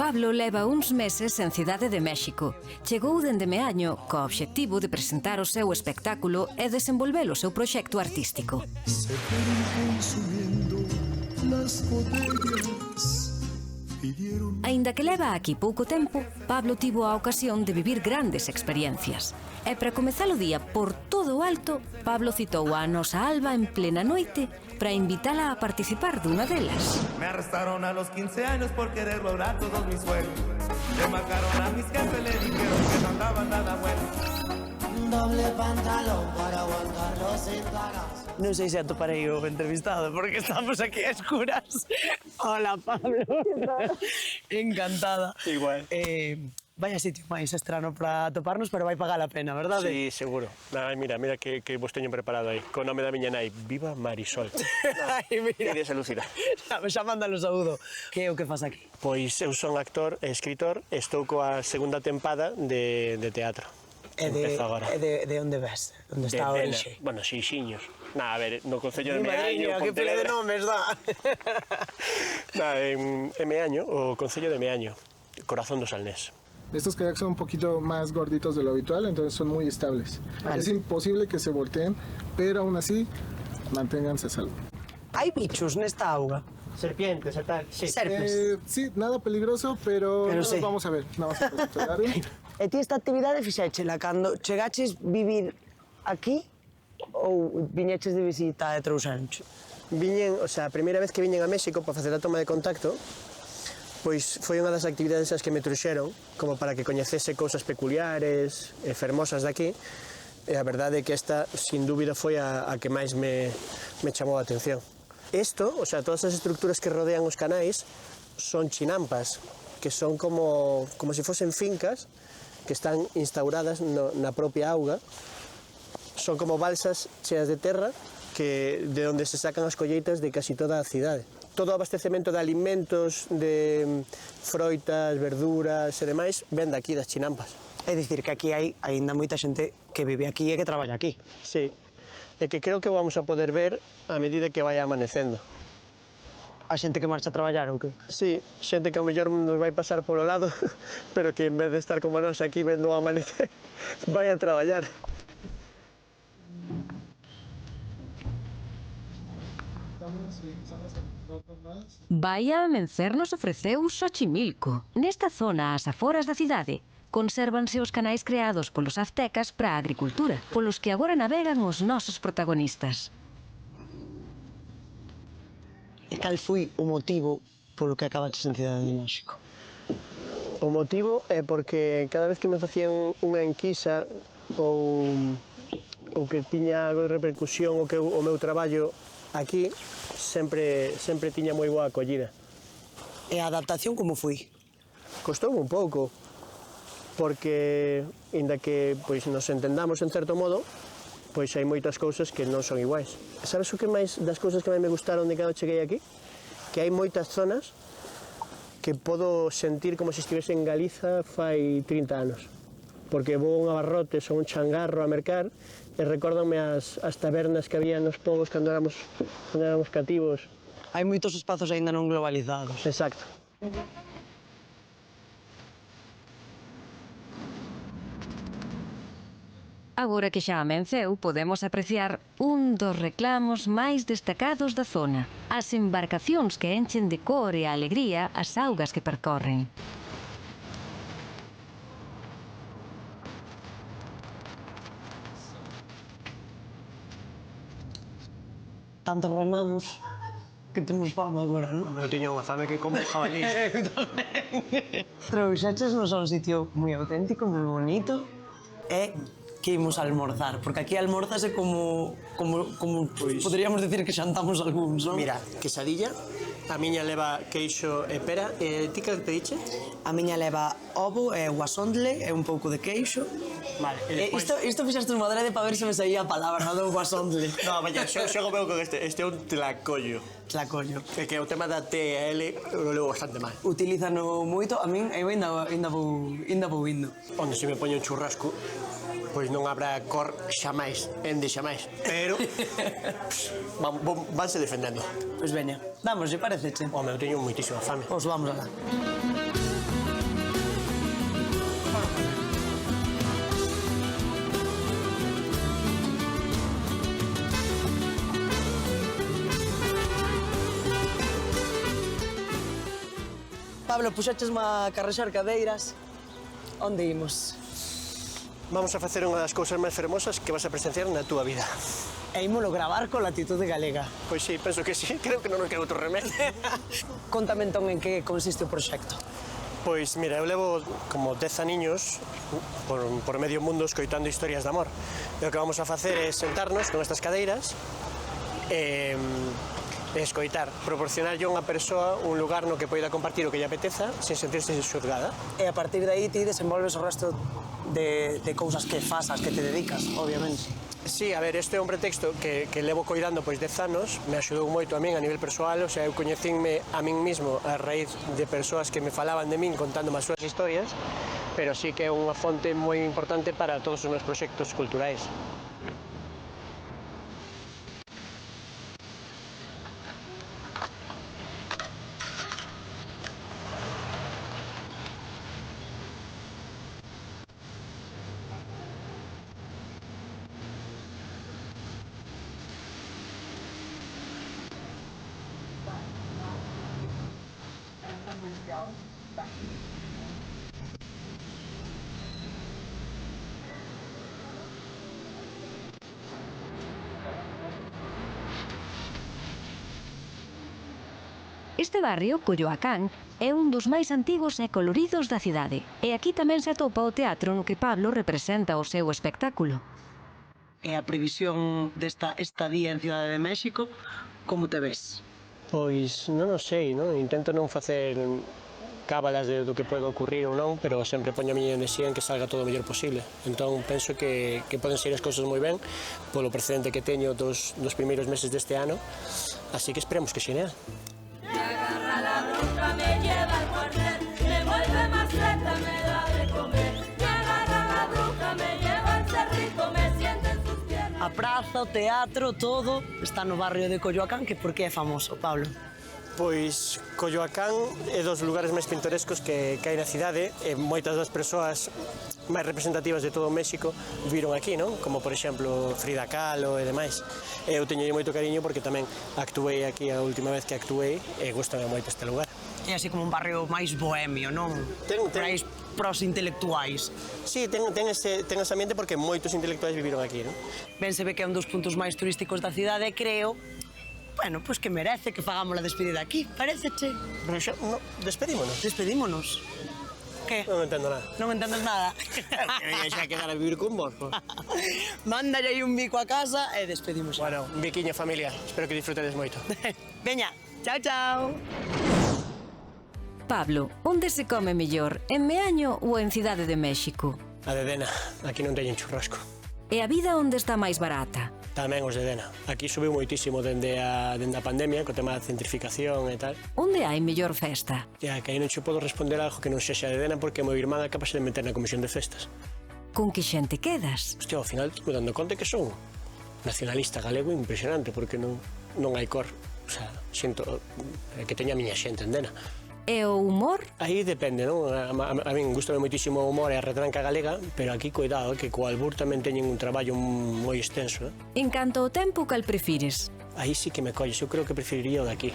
Pablo leva uns meses en Cidade de México. Chegou dende Meaño co obxectivo de presentar o seu espectáculo e desenvolver o seu proxecto artístico. Se fueron consumiendo las botellas. Aínda que leva aquí pouco tempo, Pablo tivo a ocasión de vivir grandes experiencias. E para comezar o día por todo o alto, Pablo citou a nosa Alba en plena noite para invitala a participar dunha delas. Me arrestaron a los 15 años por querer lograr todos mis sueños. Le marcaron a mis jefes, le dijeron que no andaba nada bueno. Doble pantalón para aguantarlo sin caras. Non sei se atoparei o entrevistado, porque estamos aquí a escuras. Hola, Pablo. Encantada. Igual. Vaya sitio máis estrano para atoparnos, pero vai pagar a pena, verdade? Sí, seguro. Ai, mira que vos teño preparado aí. Co nome da miña nai, Viva Marisol. Ai, mira. Ides a lucida. Xa mándalo saúdo. Que é o que faz aquí? Pois eu son actor e escritor, estou coa segunda tempada de teatro. Empezo agora. De onde ves? Onde está a orixe? Bueno, Xixiños. A ver, no Concello de Mi Meaño, madriña, que pele de nomes dá. En Meaño, o Concello de Meaño, Corazón do Salnés. Estos kayaks son un poquito más gorditos de lo habitual, entonces son muy estables. Vale. Es imposible que se volteen, pero aún así, manténganse a salvo. Hai bichos nesta auga? Serpientes e tal, sí. Serpes? Sí, nada peligroso, pero no sí. los vamos a ver. Nada más a controlar. E ti esta actividade fixéchela cando chegaches vivir aquí ou viñeches de visita e trouxeronche? Viñen, o sea, a primeira vez que viñen a México para facer a toma de contacto, pois foi unha das actividades as que me trouxeron como para que coñecese cousas peculiares e fermosas daqui, e a verdade é que esta, sin dúbida, foi a que máis me chamou a atención. Isto, o sea, todas as estructuras que rodean os canais son chinampas, que son como se fosen fincas que están instauradas na propia auga. Son como balsas cheas de terra de onde se sacan as colleitas de casi toda a cidade. Todo o abastecemento de alimentos, de froitas, verduras e demais, ven daqui das chinampas. É dicir que aquí hai aínda moita xente que vive aquí e que traballa aquí. Sí, e que creo que vamos a poder ver a medida que vai amanecendo. A xente que marcha a traballar ou que? Sí, xente que ao mellor nos vai pasar polo lado, pero que en vez de estar como nós aquí vendo o amanecer, vai a traballar. Baía Amencer nos ofreceu Xochimilco. Nesta zona, ás aforas da cidade, consérvanse os canais creados polos aztecas para a agricultura, polos que agora navegan os nosos protagonistas. E cal foi o motivo polo que acabaches en Cidade de México? O motivo é porque cada vez que me facían unha enquisa ou que tiña algo de repercusión o meu traballo aquí, sempre tiña moi boa acollida. E a adaptación como foi? Costoume un pouco, porque, inda que pois, nos entendamos en certo modo, pois hai moitas cousas que non son iguais. Sabes o que máis das cousas que máis me gustaron de cando cheguei aquí? Que hai moitas zonas que podo sentir como se estivese en Galiza fai 30 anos. Porque vou a un abarrotes ou un changarro a mercar e recórdanme as tabernas que había nos povos cando éramos cativos. Hai moitos espazos aínda non globalizados. Exacto. Agora que xa amenceu, podemos apreciar un dos reclamos máis destacados da zona, as embarcacións que enchen de cor e alegría as augas que percorren. Tanto remamos que temos fama agora, non? Eu tiña unha fame que como jabalís. Trouxeches nos a un sitio moi auténtico, moi bonito, e que imos almorzar, porque aquí almorzase como poderíamos decir que xantamos algúns, non? Mira, quesadilla, a miña leva queixo e pera, e ti que te diche? A miña leva ovo e guasondle e un pouco de queixo. Vale, e despois... Isto fixaste un madrede para ver se me saía a palabra, non do guasondle. No, vaya, xogo veo con este é un tlacollo. Tlacollo. É que o tema da T e L o levo bastante mal. Utilízano moito, a min eu ainda vou indo. Onde se me poño un churrasco, pois non habrá cor xamais, ende xamais, pero vanse defendendo. Pois veña, vamos, se pareceche. Home, eu teño moitísima fame. Pois vamos alá. Pablo, puxaches a carrexar cadeiras. Onde imos? Vamos a facer unha das cousas máis fermosas que vas a presenciar na túa vida. E ímolo gravar con Latitude Galega. Pois sí, penso que sí, creo que non nos queda outro remedio. Contame entón en que consiste o proxecto. Pois mira, eu levo como 10 aniños por medio mundo escoitando historias de amor. E o que vamos a facer é sentarnos con estas cadeiras e escoitar, proporcionarlle a unha persoa un lugar no que poida compartir o que lle apeteza sin sentirse xulgada. E a partir de aí ti desenvolves o resto de cousas que fasas, que te dedicas, obviamente. Sí, a ver, este é un pretexto que levo coidando pois 10 anos, me axudou moito a min a nivel persoal, o sea, eu coñecínme a min mismo a raíz de persoas que me falaban de min contándome as súas historias, pero sí que é unha fonte moi importante para todos os meus proxectos culturais. Este barrio, Coyoacán, é un dos máis antigos e coloridos da cidade. E aquí tamén se atopa o teatro no que Pablo representa o seu espectáculo. E a previsión desta estadía en Cidade de México, como te ves? Pois non o sei, non? Intento non facer cábalas do que pode ocurrir ou non, pero sempre poño a miña enerxía en que salga todo o mellor posible. Entón, penso que poden sair as cousas moi ben polo precedente que teño dos primeiros meses deste ano, así que esperemos que xeneal. Me agarra la bruja, me lleva al cuartel, me vuelve maceta, me da de comer. Me agarra la bruja, me lleva al cerrito, me siente en sus piernas. A praza, o teatro, todo está no barrio de Coyoacán, que por que é famoso, Pablo? Pois Coyoacán é dos lugares máis pintorescos que hai na cidade e moitas das persoas máis representativas de todo o México viron aquí, non? Como, por exemplo, Frida Kahlo e demais. Eu teño moito cariño porque tamén actuei aquí a última vez que actuei e gustame moito este lugar. É así como un barrio máis bohemio, non? Máis pros intelectuais. Sí, ten ese ambiente porque moitos intelectuais viviron aquí, non? Ben se ve que é un dos puntos máis turísticos da cidade e creo, bueno, pois que merece que fagamos a despedida aquí, paréceche? Pero xa, no, despedímonos. Despedímonos. Que? Non entendo nada. Non entendes nada? Quería xa quedar a vivir con vos, po. Mándalle aí un bico a casa e despedimos. Bueno, un biquiño, familia. Espero que disfrutedes moito. Veña, chao, chao. Pablo, onde se come mellor, en Meaño ou en Cidade de México? A de Dena, aquí non teñen churrasco. E a vida onde está máis barata? Tamén os de Dena. Aquí subiu moitísimo dende a pandemia, co tema da centrificación e tal. Onde hai mellor festa? E que aí non che podo responder algo que non sexa de Dena porque meu irmán acabase de meter na comisión de festas. Con que xente quedas? Hostia, ao final estou dando conta que son nacionalista galego impresionante porque non hai cor. O sea, sinto que teña a miña xente en Dena. E o humor? Aí depende, non? A min gustame moitísimo o humor e a retranca galega, pero aquí, cuidado, que co Albur tamén teñen un traballo moi extenso. En canto ao tempo, cal prefires? Aí sí que me colles, eu creo que preferiría o de aquí.